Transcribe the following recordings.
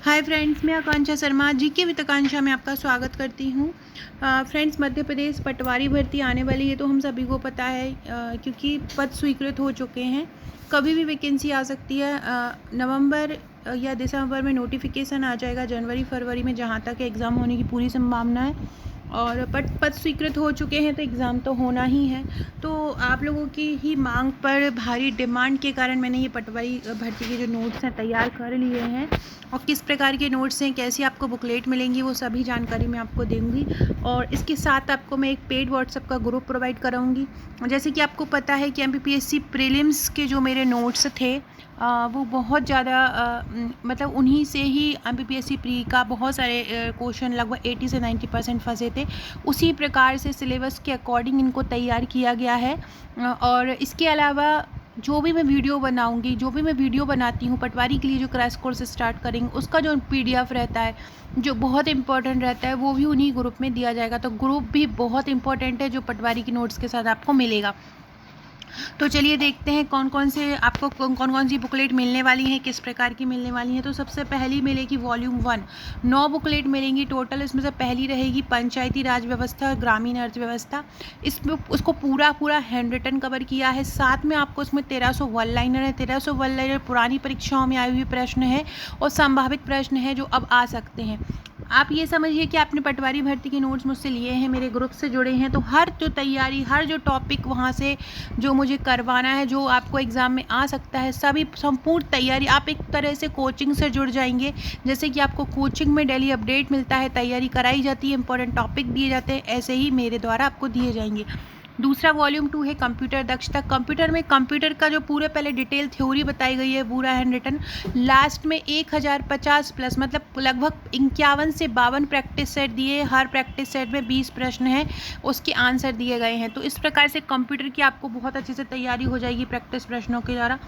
Hi friends, मैं आकांक्षा Sharma GK with आकांक्षा में आपका स्वागत करती हूँ। फ्रेंड्स, मध्य प्रदेश पटवारी भर्ती आने वाली है तो हम सभी को पता है, क्योंकि पद स्वीकृत हो चुके हैं। कभी भी वैकेंसी आ सकती है। नवंबर या दिसंबर में नोटिफिकेशन आ जाएगा, जनवरी फरवरी में जहाँ तक एग्ज़ाम होने की पूरी संभावना है। और पद स्वीकृत हो चुके हैं तो एग्ज़ाम तो होना ही है। तो आप लोगों की ही मांग पर, भारी डिमांड के कारण मैंने ये पटवारी भर्ती के जो नोट्स हैं तैयार कर लिए हैं। और किस प्रकार के नोट्स हैं, कैसी आपको बुकलेट मिलेंगी, वो सभी जानकारी मैं आपको दूंगी। और इसके साथ आपको मैं एक पेड व्हाट्सएप का ग्रुप प्रोवाइड कराऊंगी। जैसे कि आपको पता है कि एमपीपीएससी प्रीलिम्स के जो मेरे नोट्स थे, वो बहुत ज़्यादा, मतलब उन्हीं से ही एमपीपीएससी प्री का बहुत सारे क्वेश्चन, लगभग 80 से 90% फंसे थे। उसी प्रकार से सिलेबस के अकॉर्डिंग इनको तैयार किया गया है। और इसके अलावा जो भी मैं वीडियो बनाऊंगी, जो भी मैं वीडियो बनाती हूँ पटवारी के लिए, जो क्रैश कोर्स स्टार्ट करेंगे उसका जो पीडीएफ रहता है, जो बहुत इंपॉर्टेंट रहता है, वो भी उन्हीं ग्रुप में दिया जाएगा। तो ग्रुप भी बहुत इंपॉर्टेंट है, जो पटवारी की नोट्स के साथ आपको मिलेगा। तो चलिए देखते हैं कौन कौन सी बुकलेट मिलने वाली है, किस प्रकार की मिलने वाली है। तो सबसे पहली मिलेगी वॉल्यूम 1। 9 बुकलेट मिलेंगी टोटल। इसमें से पहली रहेगी पंचायती राज व्यवस्था और ग्रामीण अर्थव्यवस्था। इसमें उसको पूरा हैंड रिटन कवर किया है। साथ में आपको इसमें 1300 वन लाइनर है। 1300 वन लाइनर पुरानी परीक्षाओं में आए हुए प्रश्न है और संभावित प्रश्न है जो अब आ सकते हैं। आप ये समझिए कि आपने पटवारी भर्ती के नोट्स मुझसे लिए हैं, मेरे ग्रुप से जुड़े हैं, तो हर जो तैयारी, हर जो टॉपिक वहाँ से जो मुझे करवाना है, जो आपको एग्ज़ाम में आ सकता है, सभी संपूर्ण तैयारी, आप एक तरह से कोचिंग से जुड़ जाएंगे। जैसे कि आपको कोचिंग में डेली अपडेट मिलता है, तैयारी कराई जाती है, इंपॉर्टेंट टॉपिक दिए जाते हैं, ऐसे ही मेरे द्वारा आपको दिए जाएंगे। दूसरा वॉल्यूम 2 है कंप्यूटर दक्षता। कंप्यूटर में कंप्यूटर का जो पूरे पहले डिटेल थ्योरी बताई गई है, पूरा हैंड रिटन। लास्ट में 1050 प्लस, मतलब लगभग 51 से 52 प्रैक्टिस सेट दिए। हर प्रैक्टिस सेट में 20 प्रश्न हैं, उसके आंसर दिए गए हैं। तो इस प्रकार से कंप्यूटर की आपको बहुत अच्छे से तैयारी हो जाएगी प्रैक्टिस प्रश्नों के द्वारा।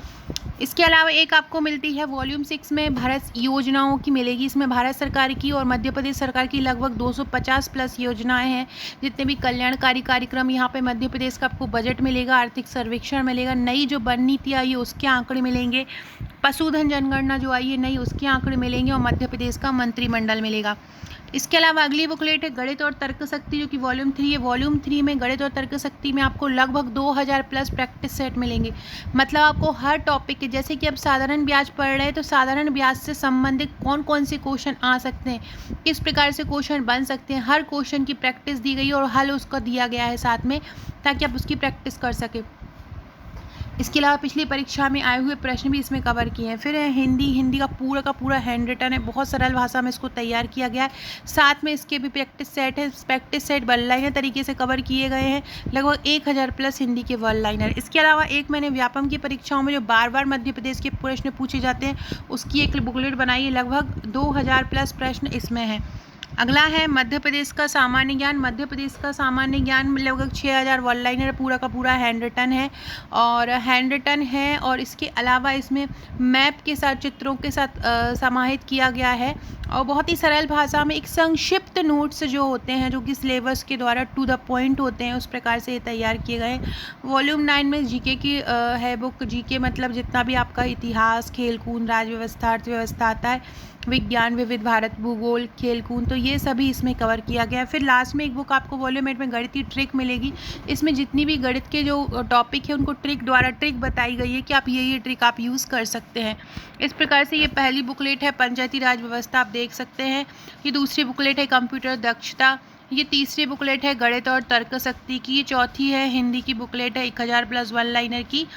इसके अलावा एक आपको मिलती है वॉल्यूम 6 में भारत योजनाओं की मिलेगी। इसमें भारत सरकार की और मध्य प्रदेश सरकार की लगभग 250 प्लस योजनाएं हैं। जितने भी कल्याणकारी कार्यक्रम, यहाँ पे मध्य प्रदेश का आपको बजट मिलेगा, आर्थिक सर्वेक्षण मिलेगा, नई जो वन नीति आई है उसके आंकड़े मिलेंगे, पशुधन जनगणना जो आई है नई, उसके आंकड़े मिलेंगे, और मध्य प्रदेश का मंत्रिमंडल मिलेगा। इसके अलावा अगली बुकलेट है गणित और तर्क शक्ति, जो कि वॉल्यूम 3 है। वॉल्यूम 3 में गणित और तर्क शक्ति में आपको लगभग 2000 प्लस प्रैक्टिस सेट मिलेंगे। मतलब आपको हर टॉपिक के, जैसे कि अब साधारण ब्याज पढ़ रहे हैं तो साधारण ब्याज से संबंधित कौन कौन से क्वेश्चन आ सकते हैं, किस प्रकार से क्वेश्चन बन सकते हैं, हर क्वेश्चन की प्रैक्टिस दी गई है और हल उसका दिया गया है साथ में, ताकि आप उसकी प्रैक्टिस कर सकें। इसके अलावा पिछली परीक्षा में आए हुए प्रश्न भी इसमें कवर किए हैं। फिर हिंदी का पूरा हैंड रिटन है, बहुत सरल भाषा में इसको तैयार किया गया है। साथ में इसके भी प्रैक्टिस सेट है। प्रैक्टिस सेट वन लाइनर तरीके से कवर किए गए हैं, लगभग 1000 प्लस हिंदी के वन लाइनर। इसके अलावा एक मैंने व्यापम की परीक्षाओं में जो बार बार मध्य प्रदेश के प्रश्न पूछे जाते हैं, उसकी एक बुकलेट बनाई है, लगभग 2000 प्लस प्रश्न इसमें है। अगला है मध्य प्रदेश का सामान्य ज्ञान। मध्य प्रदेश का सामान्य ज्ञान में लगभग 6000 वन लाइनर, पूरा का पूरा हैंड रिटन है। और इसके अलावा इसमें मैप के साथ, चित्रों के साथ समाहित किया गया है, और बहुत ही सरल भाषा में एक संक्षिप्त नोट्स जो होते हैं, जो कि सिलेबस के द्वारा टू द पॉइंट होते हैं, उस प्रकार से ये तैयार किए गए हैं। वॉल्यूम 9 में जीके की है बुक। जीके मतलब जितना भी आपका इतिहास, खेलकूद, राज्य व्यवस्था, अर्थव्यवस्था आता है, विज्ञान, विविध भारत, भूगोल, खेलकूद, तो ये सभी इसमें कवर किया गया है। फिर लास्ट में एक बुक आपको वॉल्यूम 8 में गणितीय ट्रिक मिलेगी। इसमें जितनी भी गणित के जो टॉपिक है उनको ट्रिक बताई गई है कि आप ये ट्रिक आप यूज़ कर सकते हैं। इस प्रकार से ये पहली बुकलेट है पंचायती राज व्यवस्था, आप देख सकते हैं। ये दूसरी बुकलेट है कंप्यूटर दक्षता। ये तीसरी बुकलेट है गणित और तर्क शक्ति की। ये चौथी है हिंदी की बुकलेट है, 1000 प्लस वन लाइनर की।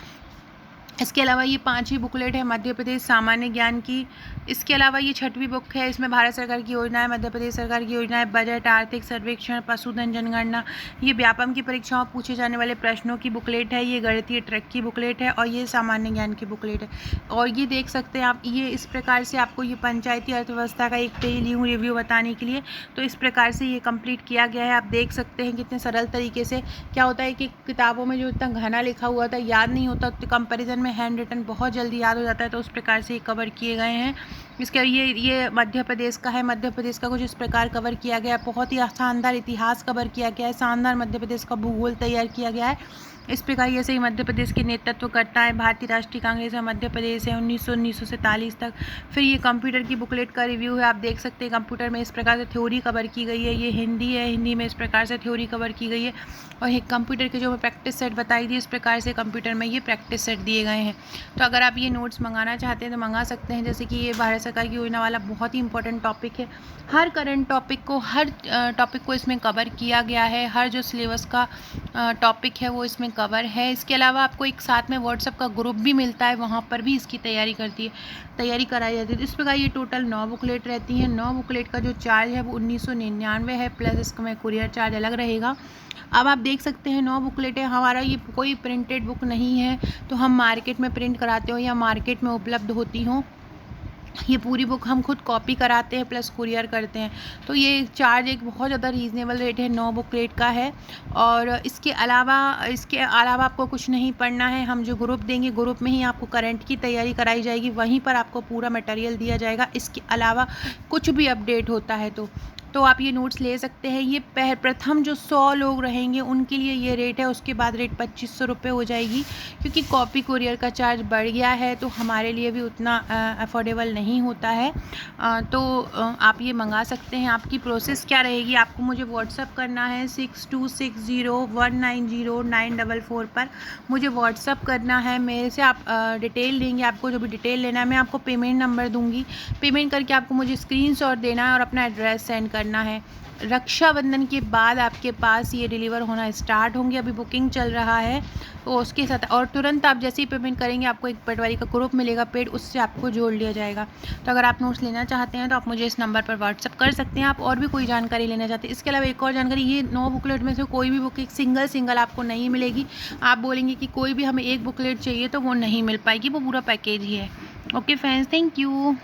इसके अलावा ये पांचवी बुकलेट है मध्य प्रदेश सामान्य ज्ञान की। इसके अलावा ये छठवीं बुक है, इसमें भारत सरकार की योजनाएं, मध्य प्रदेश सरकार की योजनाएं, बजट, आर्थिक सर्वेक्षण, पशुधन जनगणना। ये व्यापम की परीक्षाओं पूछे जाने वाले प्रश्नों की बुकलेट है। ये गणितीय ट्रैक की बुकलेट है, और ये सामान्य ज्ञान की बुकलेट है। और ये देख सकते हैं आप, ये इस प्रकार से आपको ये पंचायती अर्थव्यवस्था का एक पेज ली हूँ रिव्यू बताने के लिए। तो इस प्रकार से ये कंप्लीट किया गया है। आप देख सकते हैं कितने सरल तरीके से। क्या होता है कि किताबों में जो इतना घना लिखा हुआ था याद नहीं होता, तो कंपेरिजन में हैंड रिटन बहुत जल्दी याद हो जाता है। तो उस प्रकार से ये कवर किए गए हैं। इसके ये मध्य प्रदेश का है। मध्य प्रदेश का कुछ इस प्रकार कवर किया गया है। बहुत ही शानदार इतिहास कवर किया गया है, शानदार मध्य प्रदेश का भूगोल तैयार किया गया है। इस प्रकार ये सही मध्य प्रदेश के नेतृत्व करता है। भारतीय राष्ट्रीय कांग्रेस है, मध्य प्रदेश है 1947 तक। फिर ये कंप्यूटर की बुकलेट का रिव्यू है। आप देख सकते हैं कंप्यूटर में इस प्रकार से थ्योरी कवर की गई है। ये हिंदी है, हिंदी में इस प्रकार से थ्योरी कवर की गई है। और एक कंप्यूटर के जो मैं प्रैक्टिस सेट बताई थी, इस प्रकार से कंप्यूटर में ये प्रैक्टिस सेट दिए गए हैं। तो अगर आप ये नोट्स मंगाना चाहते हैं तो मंगा सकते हैं। जैसे कि ये भारत सरकार की योजना वाला बहुत ही इंपॉर्टेंट टॉपिक है। हर करंट टॉपिक को, हर टॉपिक को इसमें कवर किया गया है। हर जो सिलेबस का टॉपिक है वो इसमें कवर है। इसके अलावा आपको एक साथ में व्हाट्सएप का ग्रुप भी मिलता है, वहाँ पर भी इसकी तैयारी कराई जाती है। इस प्रकार ये टोटल 9 बुकलेट रहती हैं। 9 बुकलेट का जो चार्ज है वो 1999 है, प्लस इसका में कुरियर चार्ज अलग रहेगा। अब आप देख सकते हैं 9 बुकलेट है। हमारा ये कोई प्रिंटेड बुक नहीं है, तो हम मार्केट में प्रिंट कराते हो या मार्केट में उपलब्ध होती हों, ये पूरी बुक हम खुद कॉपी कराते हैं प्लस कुरियर करते हैं। तो ये चार्ज एक बहुत ज़्यादा रीज़नेबल रेट है, 9 बुकलेट का है। और इसके अलावा आपको कुछ नहीं पढ़ना है। हम जो ग्रुप देंगे, ग्रुप में ही आपको करंट की तैयारी कराई जाएगी, वहीं पर आपको पूरा मटेरियल दिया जाएगा। इसके अलावा कुछ भी अपडेट होता है तो आप ये नोट्स ले सकते हैं। ये प्रथम जो 100 लोग रहेंगे उनके लिए ये रेट है। उसके बाद रेट 2500 रुपये हो जाएगी, क्योंकि कॉपी कुरियर का चार्ज बढ़ गया है, तो हमारे लिए भी उतना अफोर्डेबल नहीं होता है। तो आप ये मंगा सकते हैं। आपकी प्रोसेस क्या रहेगी, आपको मुझे व्हाट्सअप करना है 6260190944 पर मुझे व्हाट्सअप करना है। मेरे से आप डिटेल लेंगे, आपको जो भी डिटेल लेना है मैं आपको पेमेंट नंबर दूँगी। पेमेंट करके आपको मुझे स्क्रीनशॉट देना है और अपना एड्रेस सेंड करना है। रक्षाबंधन के बाद आपके पास ये डिलीवर होना स्टार्ट होंगे। अभी बुकिंग चल रहा है, तो उसके साथ और तुरंत आप जैसे ही पेमेंट करेंगे आपको एक पटवारी का ग्रुप मिलेगा पेड, उससे आपको जोड़ लिया जाएगा। तो अगर आप नोट्स लेना चाहते हैं तो आप मुझे इस नंबर पर व्हाट्सअप कर सकते हैं। आप और भी कोई जानकारी लेना चाहते हैं, इसके अलावा एक और जानकारी, ये 9 बुकलेट में से कोई भी बुक एक सिंगल आपको नहीं मिलेगी। आप बोलेंगे कि कोई भी हमें एक बुकलेट चाहिए तो वो नहीं मिल पाएगी, वो पूरा पैकेज ही है। Okay friends, thank you.